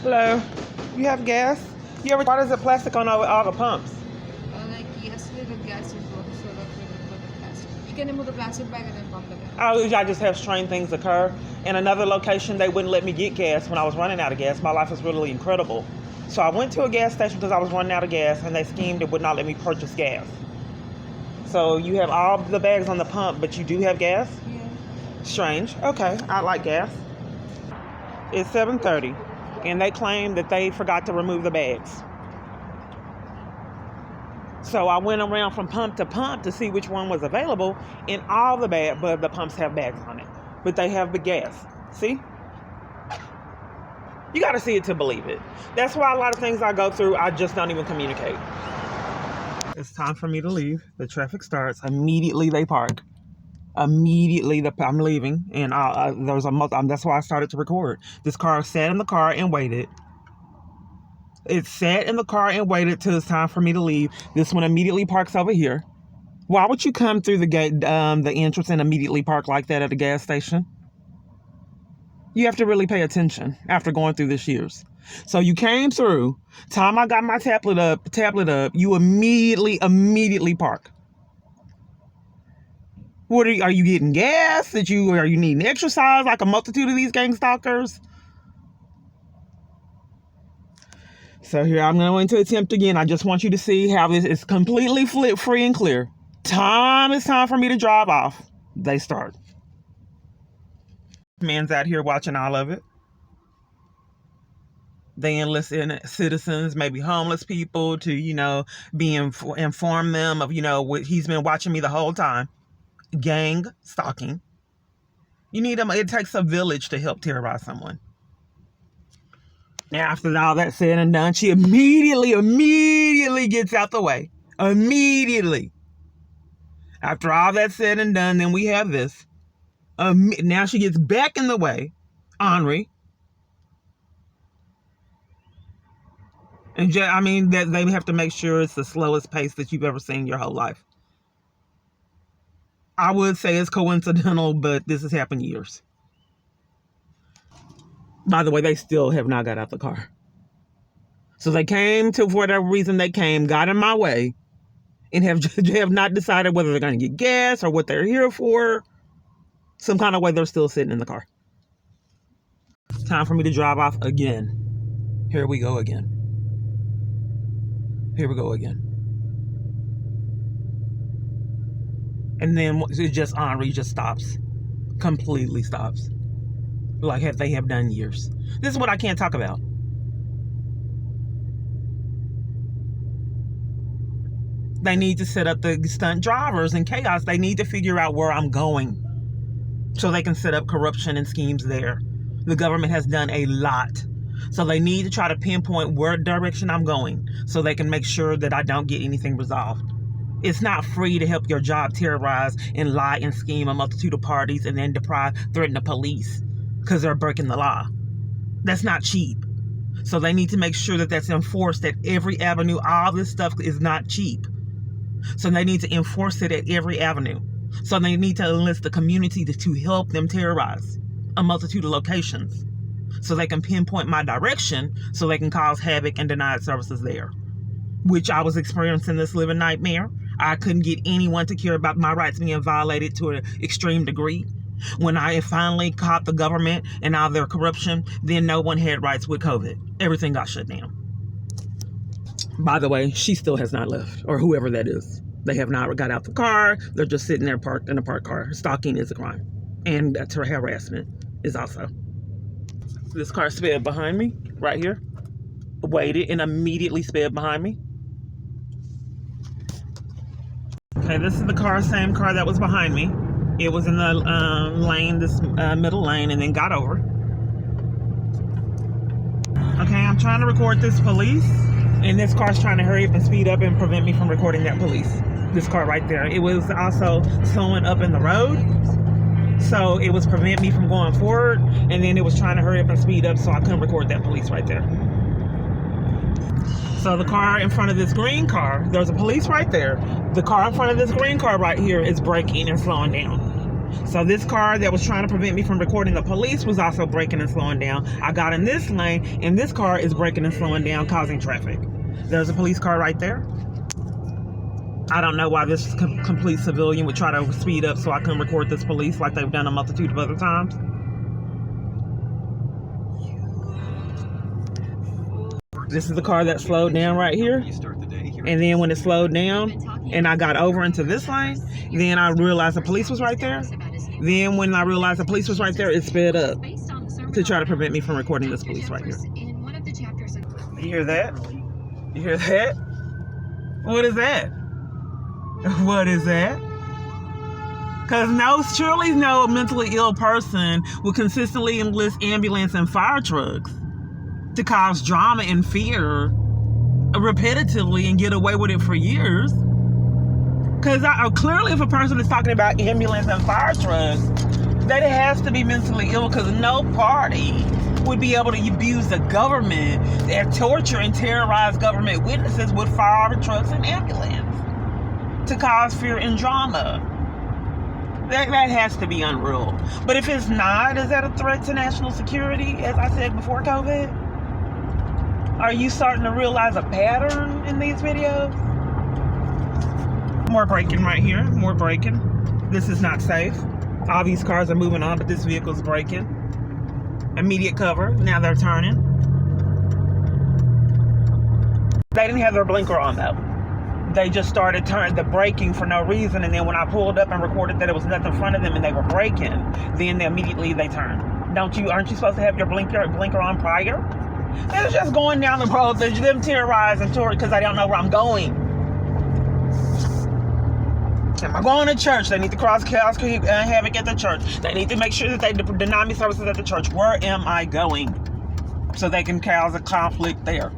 Hello. You have gas? Why is it plastic on all the pumps? Like yesterday the gas is what, so that's why they put the plastic. You can remove the plastic bag and then pump the gas. Oh, I just have strange things occur. In another location, they wouldn't let me get gas when I was running out of gas. My life is really incredible. So I went to a gas station because I was running out of gas, and they schemed and would not let me purchase gas. So you have all the bags on the pump, but you do have gas? Yeah. Strange. Okay, I like gas. It's 7:30, and they claim that they forgot to remove the bags. So I went around from pump to pump to see which one was available, and all the pumps have bags on it, but they have the gas. See? You got to see it to believe it. That's why a lot of things I go through, I just don't even communicate. It's time for me to leave. The traffic starts. Immediately they park. Immediately I'm leaving, and that's why I started to record. This car sat in the car and waited. It sat in the car and waited till it's time for me to leave. This one immediately parks over here. Why would you come through the gate, the entrance, and immediately park like that at a gas station? You have to really pay attention after going through this years. So you came through. Time I got my tablet up, you immediately park. What are you getting gas? Are you needing exercise like a multitude of these gang stalkers? So here I'm going to attempt again. I just want you to see how this is completely free and clear. It's time for me to drive off. They start. Man's out here watching all of it. They enlist citizens, maybe homeless people, to, inform them of, what he's been watching me the whole time. Gang stalking. It takes a village to help terrorize someone. Now, after all that said and done, she immediately gets out the way. Immediately. After all that said and done, then we have this. Now she gets back in the way. Henri. And that they have to make sure it's the slowest pace that you've ever seen your whole life. I would say it's coincidental, but this has happened years. By the way, they still have not got out the car. So they came for whatever reason they came, got in my way, and have not decided whether they're going to get gas or what they're here for. Some kind of way they're still sitting in the car. It's time for me to drive off again. Here we go again. Here we go again. And then Henri just stops. Completely stops. Like they have done years. This is what I can't talk about. They need to set up the stunt drivers and chaos. They need to figure out where I'm going so they can set up corruption and schemes there. The government has done a lot. So they need to try to pinpoint where direction I'm going so they can make sure that I don't get anything resolved. It's not free to help your job terrorize and lie and scheme a multitude of parties and then threaten the police because they're breaking the law. That's not cheap. So they need to make sure that that's enforced at every avenue. All this stuff is not cheap. So they need to enforce it at every avenue. So they need to enlist the community to help them terrorize a multitude of locations so they can pinpoint my direction so they can cause havoc and deny services there, which I was experiencing this living nightmare. I couldn't get anyone to care about my rights being violated to an extreme degree. When I finally caught the government and all their corruption, then no one had rights with COVID. Everything got shut down. By the way, she still has not left, or whoever that is. They have not got out the car. They're just sitting there parked in a parked car. Stalking is a crime. And harassment is also. This car sped behind me, right here. Waited and immediately sped behind me. Okay, this is the same car that was behind me. It was in the lane, this middle lane, and then got over. Okay, I'm trying to record this police, and this car's trying to hurry up and speed up and prevent me from recording that police. This car right there. It was also slowing up in the road, so it was preventing me from going forward, and then it was trying to hurry up and speed up, so I couldn't record that police right there. So the car in front of this green car, there's a police right there. The car in front of this green car right here is braking and slowing down. So this car that was trying to prevent me from recording the police was also braking and slowing down. I got in this lane, and this car is braking and slowing down, causing traffic. There's a police car right there. I don't know why this complete civilian would try to speed up so I couldn't record this police like they've done a multitude of other times. This is the car that slowed down right here. And then when it slowed down and I got over into this lane, then I realized the police was right there. Then when I realized the police was right there, it sped up to try to prevent me from recording this police right here. You hear that? You hear that? What is that? What is that? Because surely no mentally ill person will consistently enlist ambulance and fire trucks to cause drama and fear repetitively and get away with it for years. Because clearly if a person is talking about ambulance and fire trucks, that it has to be mentally ill, because no party would be able to abuse the government and torture and terrorize government witnesses with fire trucks and ambulance to cause fear and drama. That has to be unreal. But if it's not, is that a threat to national security, as I said before COVID? Are you starting to realize a pattern in these videos? More braking right here. More braking. This is not safe. All these cars are moving on, but this vehicle's braking. Immediate cover. Now they're turning. They didn't have their blinker on though. They just started turning the braking for no reason, and then when I pulled up and recorded that it was nothing in front of them and they were braking, then immediately they turned. Aren't you supposed to have your blinker on prior? They're just going down the road. They're them terrorizing tourists because I don't know where I'm going. Am I going to church? They need to cause havoc at the church. They need to make sure that they deny me services at the church. Where am I going? So they can cause a conflict there.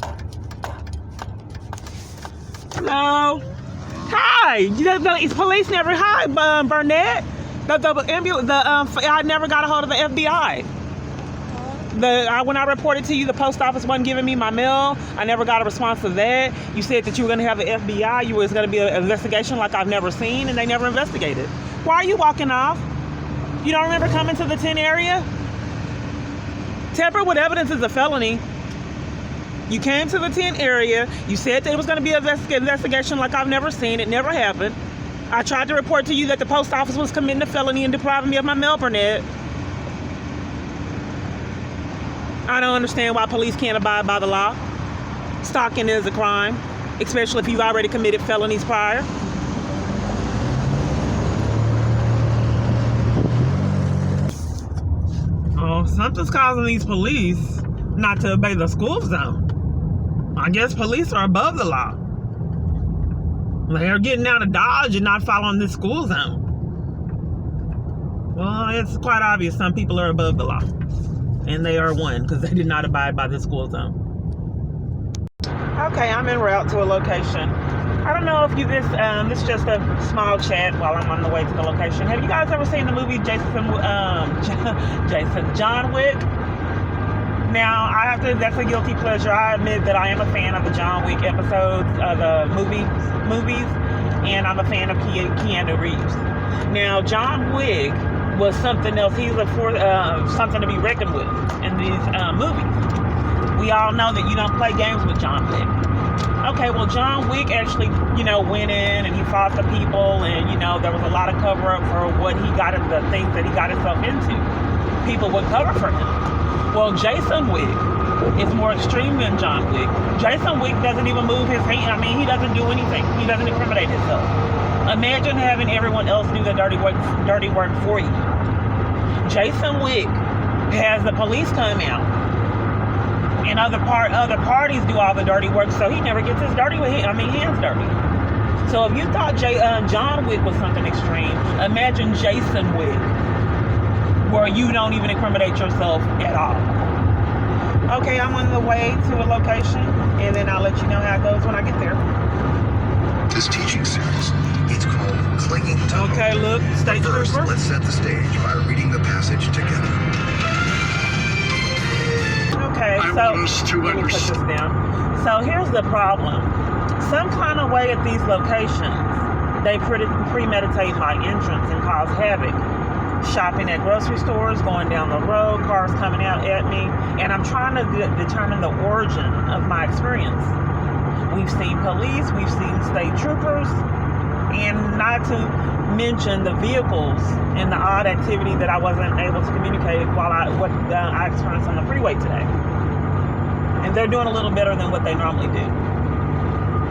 Hello. Hi. The police never. Hi, Burnett. I never got a hold of the FBI. When I reported to you, the post office wasn't giving me my mail. I never got a response to that. You said that you were going to have the FBI. You was going to be an investigation like I've never seen, and they never investigated. Why are you walking off? You don't remember coming to the 10 area? Tamper with evidence is a felony. You came to the 10 area. You said that it was going to be an investigation like I've never seen. It never happened. I tried to report to you that the post office was committing a felony and depriving me of my mail, Burnett. I don't understand why police can't abide by the law. Stalking is a crime, especially if you've already committed felonies prior. Oh, something's causing these police not to obey the school zone. I guess police are above the law. They're getting out of Dodge and not following this school zone. Well, it's quite obvious some people are above the law. And they are one, because they did not abide by the school zone. Okay, I'm en route to a location. I don't know if this is just a small chat while I'm on the way to the location. Have you guys ever seen the movie John Wick? Now, that's a guilty pleasure. I admit that I am a fan of the John Wick episodes, the movies, and I'm a fan of Keanu Reeves. Now, John Wick was something else. He's something to be reckoned with in these movies. We all know that you don't play games with John Wick. Okay, well, John Wick actually, went in and he fought the people, and, there was a lot of cover-up for what he got into, the things that he got himself into. People would cover for him. Well, Jason Wick is more extreme than John Wick. Jason Wick doesn't even move his hand. He doesn't do anything. He doesn't incriminate himself. Imagine having everyone else do the dirty work for you. Jason Wick has the police come out, and other parties do all the dirty work, so he never gets his hands dirty. So if you thought John Wick was something extreme, imagine Jason Wick, where you don't even incriminate yourself at all. Okay, I'm on the way to a location, and then I'll let you know how it goes when I get there. This teaching series, it's called Clinging to Hope. Okay, look, state First, trooper. let's set the stage by reading the passage together. Okay, let me put this down. So here's the problem. Some kind of way at these locations, they premeditate my entrance and cause havoc shopping at grocery stores, going down the road, cars coming out at me, and I'm trying to determine the origin of my experience. We've seen police, we've seen state troopers, and not to mention the vehicles and the odd activity that I wasn't able to communicate while what I experienced on the freeway today. And they're doing a little better than what they normally do.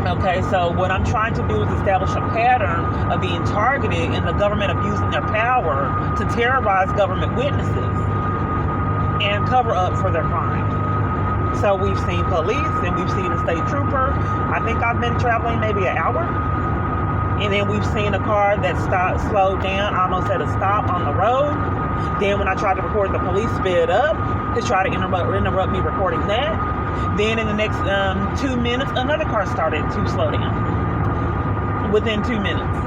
Okay, so what I'm trying to do is establish a pattern of being targeted and the government abusing their power to terrorize government witnesses and cover up for their crimes. So we've seen police and we've seen a state trooper. I think I've been traveling maybe an hour. And then we've seen a car that slowed down, almost at a stop on the road. Then when I tried to record, the police sped up to try to interrupt me recording that. Then in the next 2 minutes, another car started to slow down. Within 2 minutes.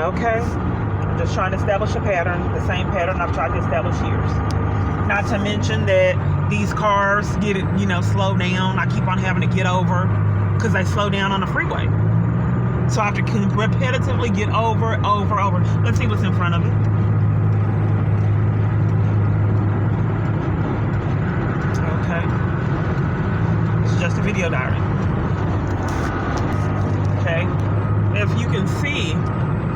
Okay? I'm just trying to establish a pattern, the same pattern I've tried to establish years. Not to mention that these cars get, slow down. I keep on having to get over because they slow down on the freeway. So I have to repetitively get over. Let's see what's in front of it. Okay. It's just a video diary. Okay. If you can see,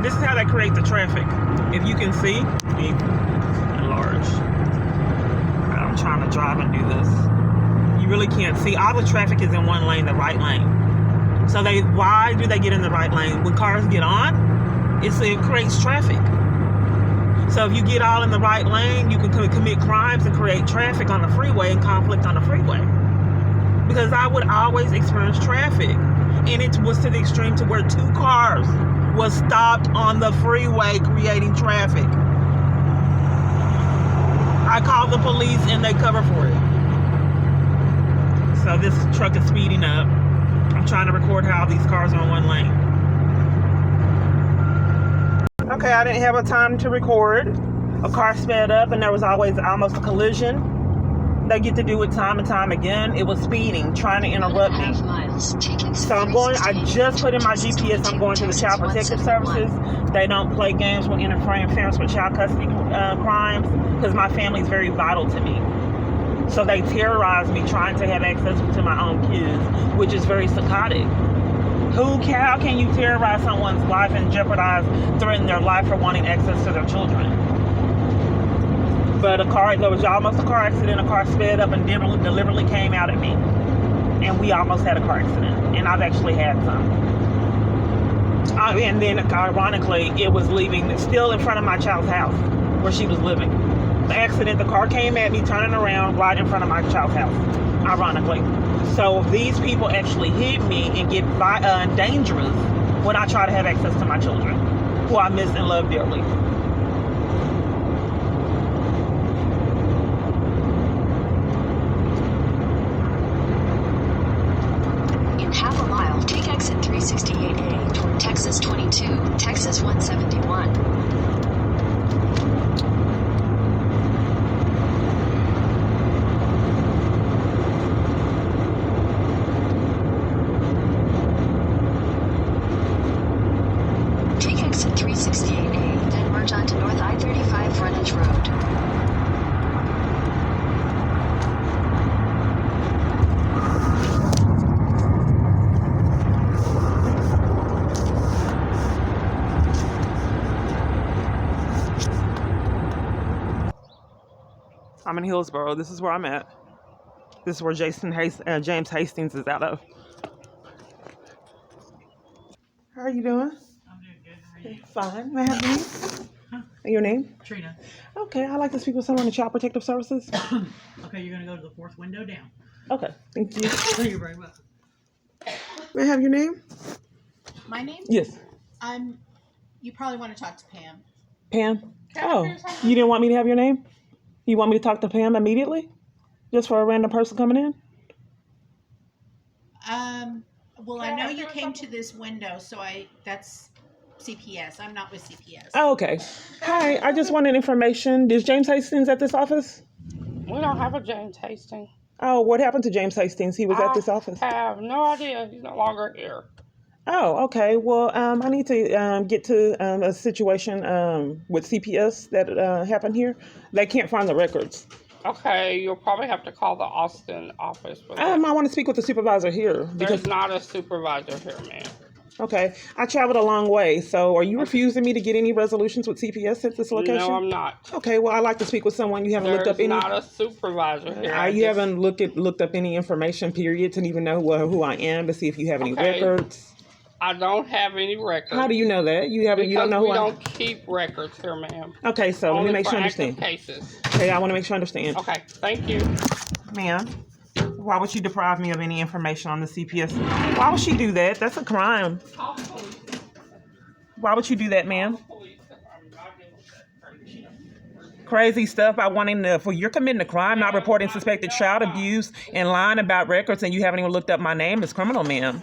this is how they create the traffic. If you can see, enlarge. I'm trying to drive and do this. You really can't see. All the traffic is in one lane, the right lane. So why do they get in the right lane? When cars get on, it creates traffic. So if you get all in the right lane, you can commit crimes and create traffic on the freeway and conflict on the freeway. Because I would always experience traffic. And it was to the extreme to where 2 cars was stopped on the freeway creating traffic. I called the police and they cover for it. So this truck is speeding up. I'm trying to record how these cars are in one lane. Okay, I didn't have a time to record. A car sped up and there was always almost a collision. They get to do it time and time again. It was speeding, trying to interrupt me. So I just put in my GPS, I'm going to the Child Protective Services. They don't play games with interference with child custody crimes because my family is very vital to me. So they terrorize me trying to have access to my own kids, which is very psychotic. How can you terrorize someone's life and threaten their life for wanting access to their children? But there was almost a car accident. A car sped up and deliberately came out at me. And we almost had a car accident. And I've actually had some. And then, ironically, it was leaving still in front of my child's house where she was living. The accident, the car came at me, turning around right in front of my child's house, ironically. So these people actually hit me and get dangerous when I try to have access to my children, who I miss and love dearly. In half a mile, take exit 368A toward Texas 22, Texas 171. Exit 368A, then merge onto North I-35 Frontage Road. I'm in Hillsboro. This is where I'm at. This is where James Hastings is out of. How are you doing? Fine. May I have your name? Huh? Your name? Trina. Okay, I'd like to speak with someone in Child Protective Services. Okay, you're going to go to the 4th window down. Okay, thank you. You're very welcome. May I have your name? My name? Yes. You probably want to talk to Pam. Pam? Oh, you didn't want me to have your name? You want me to talk to Pam immediately? Just for a random person coming in? Well, I know you came to this window, so that's CPS. I'm not with CPS. Oh, okay. Hi, I just wanted information. Is James Hastings at this office? We don't have a James Hastings. Oh, what happened to James Hastings? He was at this office. I have no idea. He's no longer here. Oh, okay. Well, I need to get to a situation with CPS that happened here. They can't find the records. Okay, you'll probably have to call the Austin office for that. I want to speak with the supervisor here because There's not a supervisor here, ma'am. okay, I traveled a long way. So, are you refusing me to get any resolutions with CPS at this location? No, I'm not. Okay. Well, I'd like to speak with someone. You haven't looked There's up any. not a supervisor here. You haven't looked up any information, period, to even know who I am to see if you have any Okay. records. I don't have any records. How do you know that? You haven't. Because You don't know who we I am. don't keep records here, ma'am. Okay. So let me Only make for sure I active understand. cases. Okay. I want to make sure I understand. Okay, thank you. Ma'am, why would you deprive me of any information on the CPS? Why would she do that? That's a crime. Call the police. Why would you do that, ma'am? Police. I'm not dealing with that crazy. Crazy stuff. I wanting to, for you're committing a crime, not reporting suspected child abuse and lying about records, and you haven't even looked up my name. It's criminal, ma'am.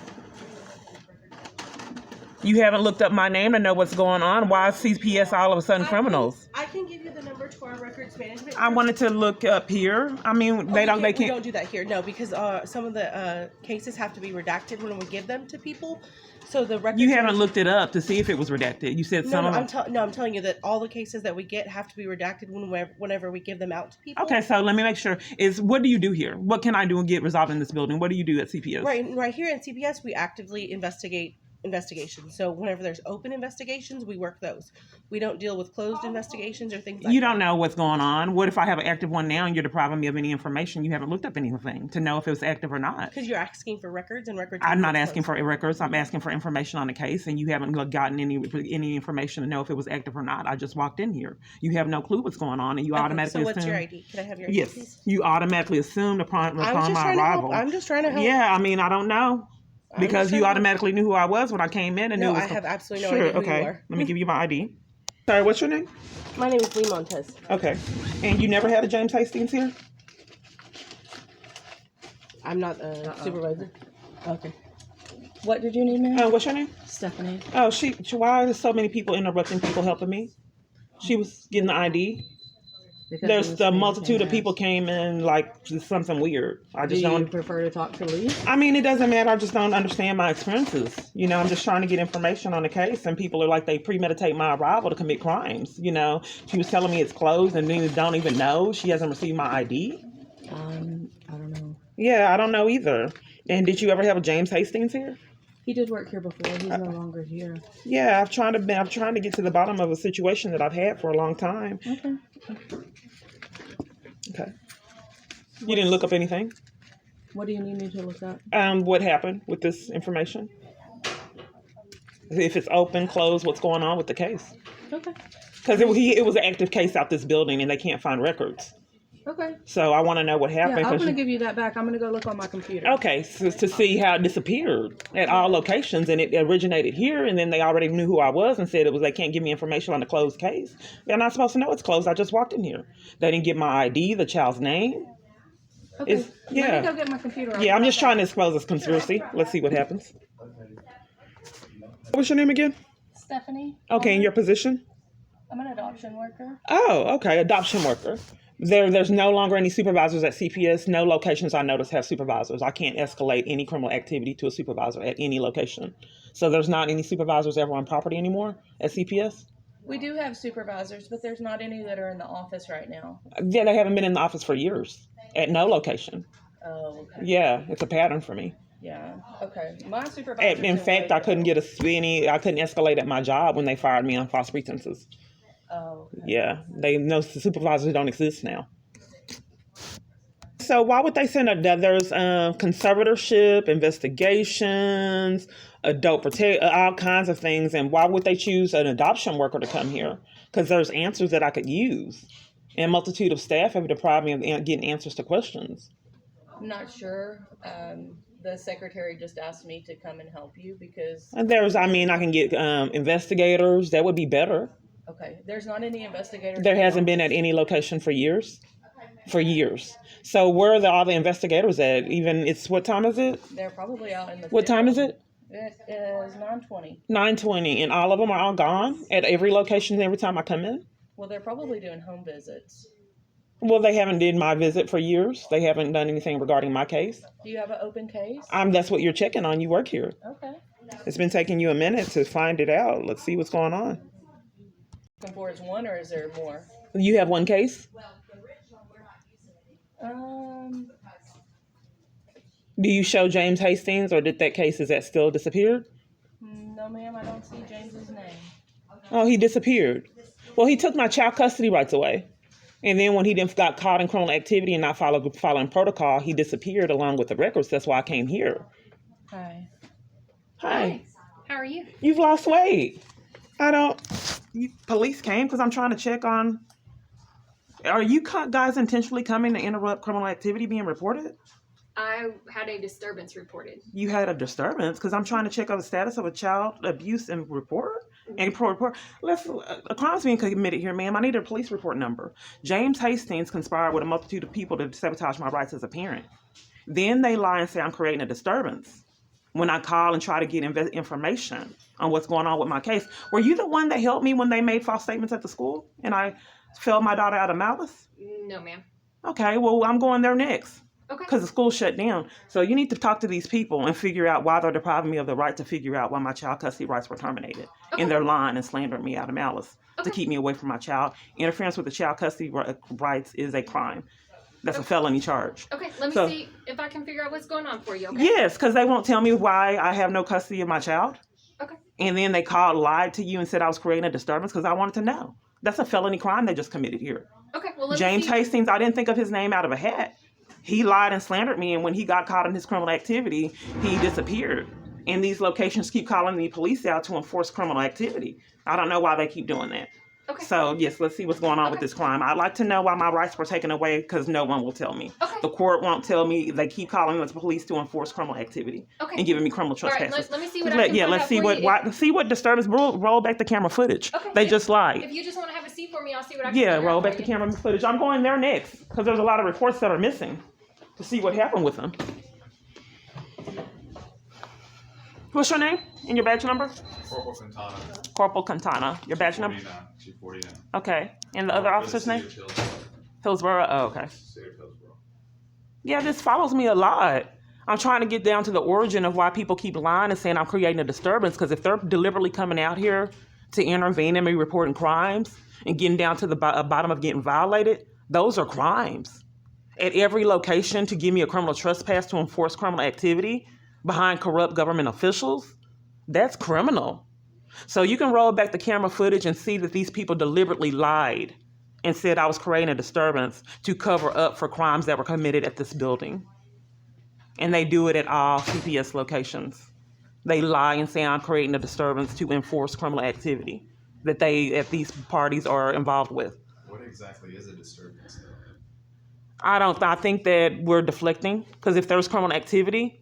You haven't looked up my name to know what's going on. Why is CPS all of a sudden criminals? I can give you the number to our records management. I wanted to look up here. I mean, they We can't. don't do that here, no, because some of the cases have to be redacted when we give them to people. So the records. You haven't looked it up to see if it was redacted. You said some of them. I'm telling you that all the cases that we get have to be redacted whenever we give them out to people. Okay, so let me make sure. What do you do here? What can I do and get resolved in this building? What do you do at CPS? Right here in CPS, we actively investigate investigations. So whenever there's open investigations, we work those. We don't deal with closed investigations or things like You that. don't know what's going on. What if I have an active one now and you're depriving me of any information? You haven't looked up anything to know if it was active or not. Because you're asking for records and records. I'm not asking for records. I'm asking for information on the case, and you haven't gotten any information to know if it was active or not. I just walked in here. You have no clue what's going on, and you automatically So what's assume. your ID? Can I have your ID, Yes, please? you automatically assumed upon my arrival. I'm just trying to help. Yeah, I mean, I don't know. I'm Because just you trying to- automatically knew who I was when I came in and No, knew it I was have absolutely no sure, idea who okay. you are. Let me give you my ID. Sorry, what's your name? My name is Lee Montez. Okay. And you never had a James Hastings here? I'm not a supervisor. Okay. What did you need, ma'am? What's your name? Stephanie. Oh, why are so many people interrupting people helping me? She was getting the ID. There's a multitude of people came in like just something weird. I just Do you don't prefer to talk to Lee? I mean, it doesn't matter. I just don't understand my experiences. You know, I'm just trying to get information on the case, and people are like they premeditate my arrival to commit crimes. You know, she was telling me it's closed, and then don't even know she hasn't received my ID. I don't know. Yeah, I don't know either. And did you ever have a James Hastings here? He did work here before. He's no longer here. Yeah, I'm trying to get to the bottom of a situation that I've had for a long time. Okay. Okay. You didn't look up anything? What do you need me to look up? What happened with this information? If it's open, closed, what's going on with the case? Okay. Because it was an active case out this building and they can't find records. Okay. So I want to know what happened. Yeah, I'm going to give you that back. I'm going to go look on my computer. Okay, so to see how it disappeared at all locations, and it originated here, and then they already knew who I was and said they can't give me information on the closed case. They're not supposed to know it's closed. I just walked in here. They didn't get my ID, the child's name. Okay. Let me go get my computer. Yeah, I'm just trying to expose this conspiracy. Let's see what happens. What's your name again? Stephanie. Okay, and your position? I'm an adoption worker. Oh, okay, adoption worker. There's no longer any supervisors at CPS. No locations I notice have supervisors. I can't escalate any criminal activity to a supervisor at any location. So there's not any supervisors ever on property anymore at CPS? We do have supervisors, but there's not any that are in the office right now. Yeah, they haven't been in the office for years at no location. Oh, okay. Yeah, it's a pattern for me. Yeah. Okay. My supervisor. In fact, I couldn't I couldn't escalate at my job when they fired me on false pretenses. Oh. Okay. Yeah, the supervisors don't exist now. So why would they send there's conservatorship, investigations, adult protect, all kinds of things, and why would they choose an adoption worker to come here? Because there's answers that I could use, and a multitude of staff have deprived me of getting answers to questions. I'm not sure. The secretary just asked me to come and help you because. And I can get investigators. That would be better. Okay, there's not any investigators. There hasn't been at any location for years. For years. So where are all the investigators at? What time is it? They're probably out in the. What time is it? It is 9:20. 9:20, and all of them are all gone at every location every time I come in? Well, they're probably doing home visits. Well, they haven't did my visit for years. They haven't done anything regarding my case. Do you have an open case? That's what you're checking on. You work here. Okay. It's been taking you a minute to find it out. Let's see what's going on. Looking for is one, or is there more? You have one case? Do you show James Hastings, or did that case, is that still disappeared? No, ma'am, I don't see James's name. Oh, he disappeared. Well, he took my child custody rights away. And then when he then got caught in criminal activity and not following protocol, he disappeared along with the records. That's why I came here. Hi. Hi. How are you? You've lost weight. Police came because I'm trying to check on. Are you guys intentionally coming to interrupt criminal activity being reported? I had a disturbance reported. You had a disturbance because I'm trying to check on the status of a child abuse and report. And report. A crime's being committed here, ma'am. I need a police report number. James Hastings conspired with a multitude of people to sabotage my rights as a parent. Then they lie and say I'm creating a disturbance when I call and try to get information on what's going on with my case. Were you the one that helped me when they made false statements at the school and I failed my daughter out of malice? No, ma'am. Okay, well, I'm going there next. Okay. Because the school shut down. So you need to talk to these people and figure out why they're depriving me of the right to figure out why my child custody rights were terminated. Okay. And they're lying and slandering me out of malice to Okay. keep me away from my child. Interference with the child custody rights is a crime. That's a felony charge. Okay, let me So- see if I can figure out what's going on for you, okay? Yes, because they won't tell me why I have no custody of my child. Okay. And then they lied to you and said I was creating a disturbance because I wanted to know. That's a felony crime they just committed here. Okay, well, let James me see. Hastings, I didn't think of his name out of a hat. He lied and slandered me, and when he got caught in his criminal activity, he disappeared. And these locations keep calling the police out to enforce criminal activity. I don't know why they keep doing that. Okay. So, yes, let's see what's going on with this crime. I'd like to know why my rights were taken away because no one will tell me. Okay. The court won't tell me. They keep calling the police to enforce criminal activity Okay. and giving me criminal All right, trespasses. let me see what I can find let's out see for you. see what disturbance. Roll back the camera footage. Okay. They just lied. If you just want to have a seat for me, I'll see what I can Yeah, figure roll out back for the you. camera footage. I'm going there next because there's a lot of reports that are missing to see what happened with them. What's your name and your badge number? Corporal Quintana. Corporal Quintana. Your badge number? 49. She's 49. Okay. And the other officer's name? Hillsboro. Oh, okay. City of Hillsboro. Yeah, this follows me a lot. I'm trying to get down to the origin of why people keep lying and saying I'm creating a disturbance, because if they're deliberately coming out here to intervene and me reporting crimes and getting down to the bottom of getting violated, those are crimes. At every location to give me a criminal trespass to enforce criminal activity behind corrupt government officials, that's criminal. So you can roll back the camera footage and see that these people deliberately lied and said I was creating a disturbance to cover up for crimes that were committed at this building. And they do it at all CPS locations. They lie and say I'm creating a disturbance to enforce criminal activity that they at these parties are involved with. What exactly is a disturbance, though? I think that we're deflecting, because if there's criminal activity,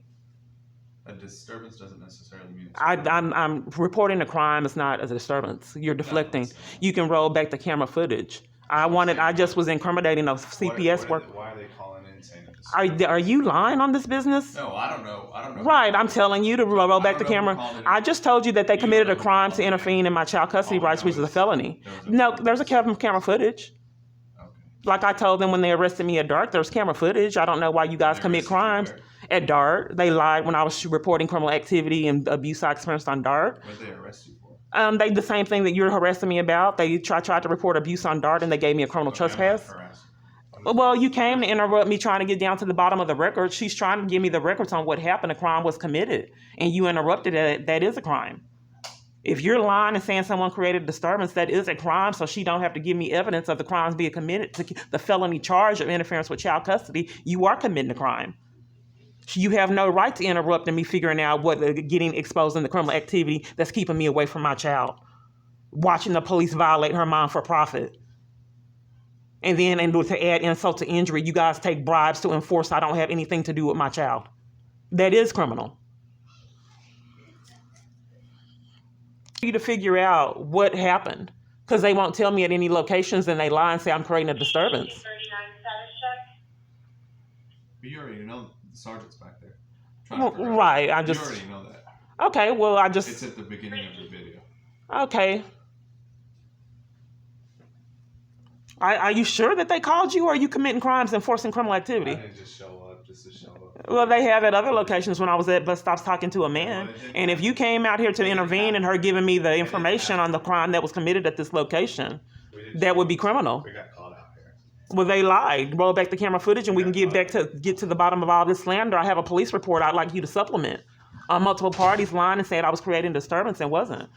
A disturbance doesn't necessarily mean it's I'm reporting a crime is not a disturbance. You're deflecting. You can roll back the camera footage. I just was incriminating a CPS worker. Why are they calling in saying it's Are you lying on this business? No, I don't know. Right, I'm telling you to roll back the don't know who camera. called it. I just told you that they You committed don't a know crime who to called it. intervene in my child custody All I rights, know which is a is felony. there was a No, police- there's a camera footage. Okay. Like I told them when they arrested me at DART, there's camera footage. I don't know why you guys They commit arrested you crimes. where? At DART, they lied when I was reporting criminal activity and abuse I experienced on DART. What did they arrest you for? They the same thing that you're harassing me about. They tried to report abuse on DART and they gave me a criminal Okay, I'm not trespass. harassing. Well, you came to interrupt me trying to get down to the bottom of the records. She's trying to give me the records on what happened. A crime was committed, and you interrupted it. That is a crime. If you're lying and saying someone created a disturbance, that is a crime, so she don't have to give me evidence of the crimes being committed to the felony charge of interference with child custody. You are committing a crime. You have no right to interrupt me figuring out what getting exposed in the criminal activity that's keeping me away from my child. Watching the police violate her mom for profit. And then to add insult to injury, you guys take bribes to enforce I don't have anything to do with my child. That is criminal. You to figure out what happened, because they won't tell me at any locations and they lie and say I'm creating a disturbance. But you already know the sergeant's back there. Well, right, I You just already know that. okay. Well, I It's just at the beginning of the video. okay. Are you sure that they called you, or are you committing crimes and forcing criminal I activity? didn't just show up just to show up. Well, they have at other locations when I was at bus stops talking to a man. And if you came out here to intervene and her giving me the information on the crime that was committed at this location, that would be criminal. We got caught out here. Well, they lied. Roll back the camera footage and we can get to the bottom of all this slander. I have a police report I'd like you to supplement. Multiple parties lying and saying I was creating disturbance and wasn't.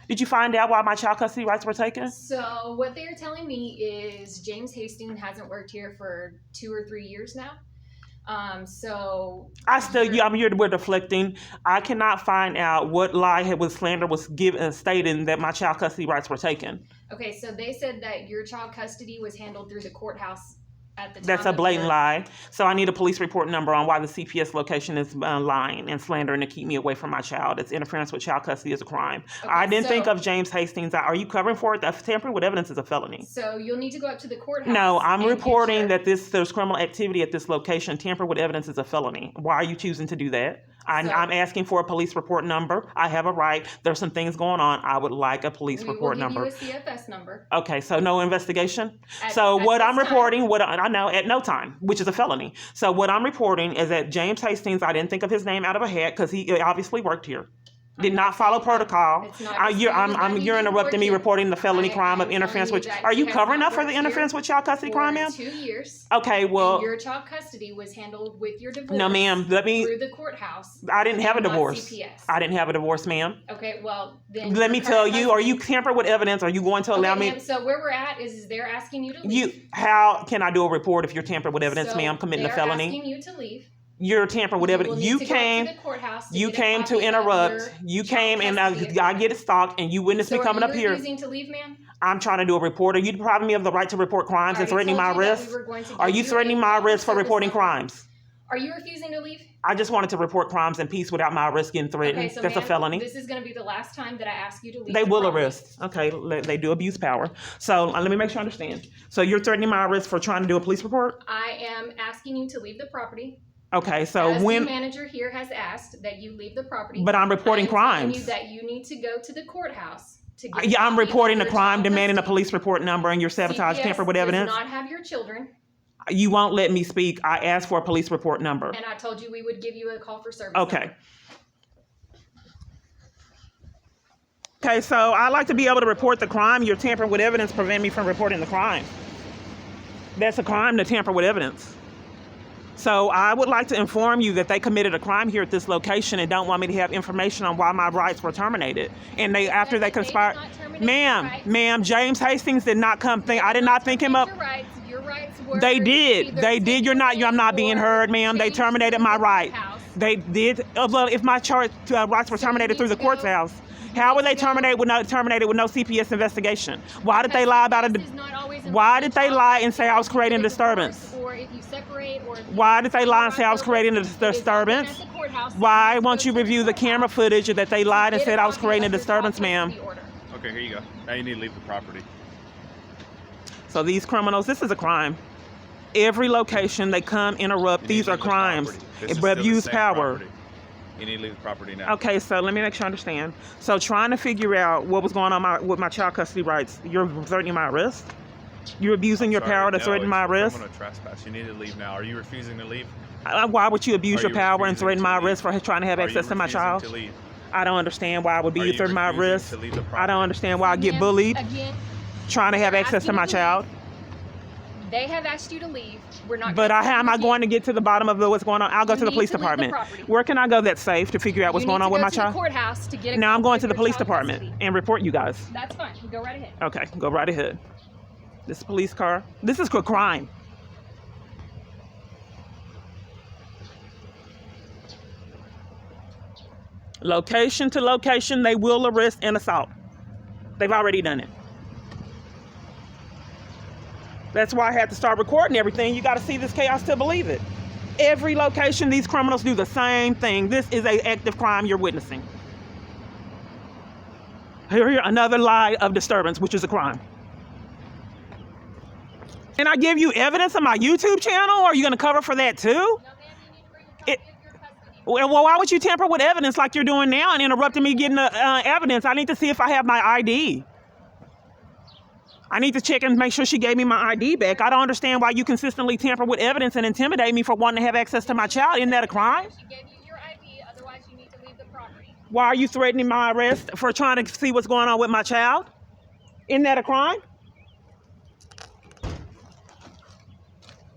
Did you find out why my child custody rights were taken? So what they are telling me is James Hastings hasn't worked here for 2 or 3 years now. So we're deflecting. I cannot find out what lie was slander was given stating that my child custody rights were taken. okay, so they said that your child custody was handled through the courthouse at the time. That's a blatant lie. So I need a police report number on why the CPS location is lying and slandering to keep me away from my child. It's interference with child custody is a crime. Okay, I didn't so- think of James Hastings. Are you covering for it? Tampering with evidence is a felony. So you'll need to go up to the courthouse. No, I'm and get reporting your- that there's criminal activity at this location. Tamper with evidence is a felony. Why are you choosing to do that? I'm asking for a police report number. I have a right. There's some things going on. I would like a police we report will give number. you a CFS number. Okay, so no investigation. At What this I'm time- reporting, what I know at no time, which is a felony. So what I'm reporting is that James Hastings, I didn't think of his name out of a hat because he obviously worked here. Did not follow protocol. It's not You're disputed that you're he interrupting me did work reporting the felony I- crime of I'm interference telling with. you that Are he you has covering not up for the worked interference here with child custody for crime, ma'am? 2 years. Okay, And well, your child custody was handled with your divorce. no, ma'am. Let me. Through the courthouse. I didn't have a and not divorce. CPS. I didn't have a divorce, ma'am. Okay, well then. Let me your tell current you. Are you husband- tamper with evidence? Are you going to allow Okay, me? ma'am, so where we're at is they're asking you to leave. How can I do a report if you're tampered with evidence, So ma'am? Committing a they're felony. asking you to leave. You're tampered with You evidence. will need You to go up to came. the courthouse You get a came to copy of interrupt. your You child came and custody I agreement. get it stalked and you witnessed me So coming are up you here. refusing to leave, ma'am? I'm trying to do a report. Are you depriving me of the right to report crimes I and already threatening my told you that arrest? we were going to Are give you you threatening a my proper arrest for service reporting number. crimes? Are you refusing to leave? I just wanted to report crimes in peace without my arrest getting threatened. Okay, so That's a ma'am, felony. This is going to be the last time that I ask you to leave. They the will property. arrest. Okay, they do abuse power. So let me make sure I understand. So you're threatening my arrest for trying to do a police report? I am asking you to leave the property. Okay, so As when? the manager here has asked that you leave the property. But I'm reporting I am telling crimes. you that you need to go to the courthouse to get. Yeah, a I'm copy of reporting the your crime, child demanding a custody. police report number, and you're sabotaging, CPS tamper with evidence. does not have your children, You won't let me speak. I asked for a police report number. and I told you we would give you a call for service. Okay. number. Okay, so I like to be able to report the crime. You're tampering with evidence, prevent me from reporting the crime. That's a crime to tamper with evidence. So I would like to inform you that they committed a crime here at this location and don't want me to have information on why my rights were terminated. And after they conspired, ma'am, James Hastings did not come. I did not think him up. Your rights were They did. either They did. I'm not being or heard, ma'am. They changed terminated to my the right. courthouse. They did. Well, if my rights were So you terminated need through the to go- courthouse, how were they terminated with no CPS investigation? Why did they lie about it? This is not always Why did they involved in lie child and say I was creating a divorce, disturbance? Or if you separate, or if you Why did they lie and on say I was purpose, creating a it is all done disturbance? at the courthouse. Why You won't go you to the review the courthouse camera footage that they lied and to get said a I was copy creating a of your disturbance, child ma'am? custody order. Okay, here you go. Now you need to leave the property. So these criminals, this is a crime. Every location they come interrupt. You need These to are leave the crimes. property. This It is still the abuse same power. property. You need to leave the property now. Okay, so let me make sure I understand. So trying to figure out what was going on with my child custody rights, you're threatening my arrest? You're abusing your Sorry, power to no, threaten it's my arrest? criminal trespass. You need to leave now. Are you refusing to leave? Why would you abuse Are your you power and refusing threaten to my leave? arrest for trying to have Are access you to my refusing child? to leave? I don't understand why I would Are be you threatening my refusing arrest. to leave the I don't property? understand why I get Ma'am, bullied Again, trying to have they're access to asking my you to child. they have asked you to leave. We're not. But gonna how am I leave going you. to get to the bottom of what's going on? I'll go You to the need police to leave the department. property. Where can I go that's safe to figure out what's You going need on to with go my to child? the courthouse to get a Now I'm copy going of to the your police child department custody. and report you guys. That's fine. Go right ahead. Okay, go right ahead. This police car. This is a crime. Location to location, they will arrest and assault. They've already done it. That's why I had to start recording everything. You got to see this chaos to believe it. Every location, these criminals do the same thing. This is an active crime you're witnessing. Here, another lie of disturbance, which is a crime. Can I give you evidence on my YouTube channel? Or are you going to cover for that too? No, ma'am, you need to bring a copy of your custody. Well, why would you tamper with evidence like you're doing now and interrupting me getting the evidence? I need to see if I have my ID. I need to check and make sure she gave me my ID back. I don't understand why you consistently tamper with evidence and intimidate me for wanting to have access to my child. Isn't that a crime? She gave you your ID, otherwise you need to leave the property. Why are you threatening my arrest for trying to see what's going on with my child? Isn't that a crime?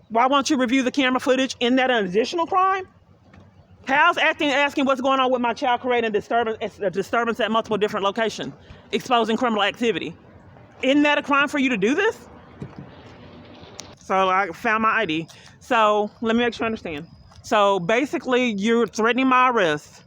Why won't you review the camera footage? Isn't that an additional crime? How's asking what's going on with my child creating a disturbance at multiple different locations, exposing criminal activity? Isn't that a crime for you to do this? So I found my ID. So let me make sure I understand. So basically, you're threatening my arrest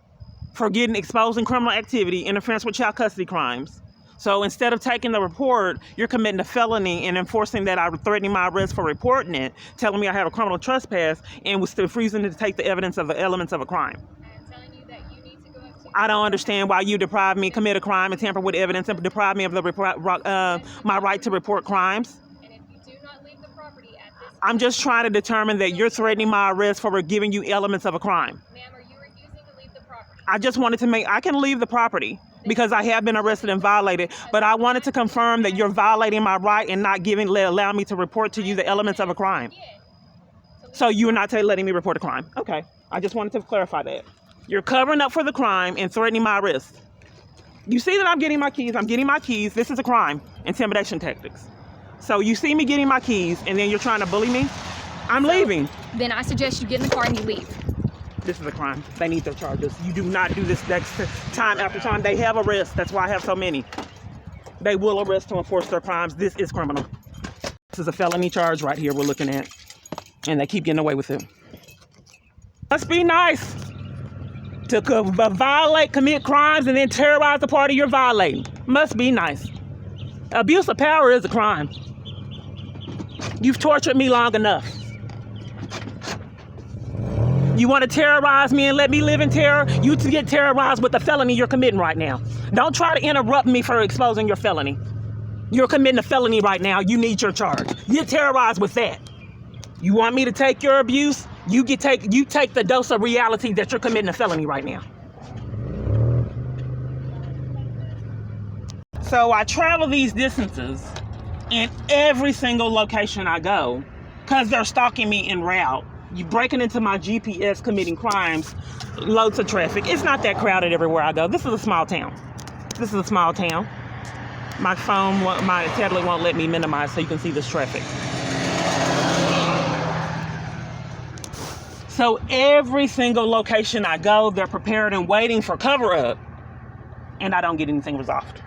for exposing criminal activity, interference with child custody crimes. So instead of taking the report, you're committing a felony and enforcing that I'm threatening my arrest for reporting it, telling me I have a criminal trespass, and was refusing to take the evidence of the elements of a crime. I'm telling you that you need to go up to... I don't understand why you deprive me, commit a crime, and tamper with evidence, and deprive me of my right to report crimes. And if you do not leave the property at this... I'm just trying to determine that you're threatening my arrest for giving you elements of a crime. Ma'am, are you refusing to leave the property? I just wanted to I can leave the property because I have been arrested and violated, but I wanted to confirm that you're violating my right and not allowing me to report to you the elements of a crime. So you're not letting me report a crime. Okay. I just wanted to clarify that. You're covering up for the crime and threatening my arrest. You see that I'm getting my keys. I'm getting my keys. This is a crime. Intimidation tactics. So you see me getting my keys and then you're trying to bully me? I'm leaving. Then I suggest you get in the car and you leave. This is a crime. They need their charges. You do not do this next time after time. They have arrests. That's why I have so many. They will arrest to enforce their crimes. This is criminal. This is a felony charge right here we're looking at. And they keep getting away with it. Must be nice to violate, commit crimes, and then terrorize the party you're violating. Must be nice. Abuse of power is a crime. You've tortured me long enough. You want to terrorize me and let me live in terror? You to get terrorized with the felony you're committing right now. Don't try to interrupt me for exposing your felony. You're committing a felony right now. You need your charge. Get terrorized with that. You want me to take your abuse? You take the dose of reality that you're committing a felony right now. So I travel these distances in every single location I go because they're stalking me en route. You breaking into my GPS, committing crimes, loads of traffic. It's not that crowded everywhere I go. This is a small town. My tablet won't let me minimize so you can see this traffic. So every single location I go, they're prepared and waiting for cover up, and I don't get anything resolved.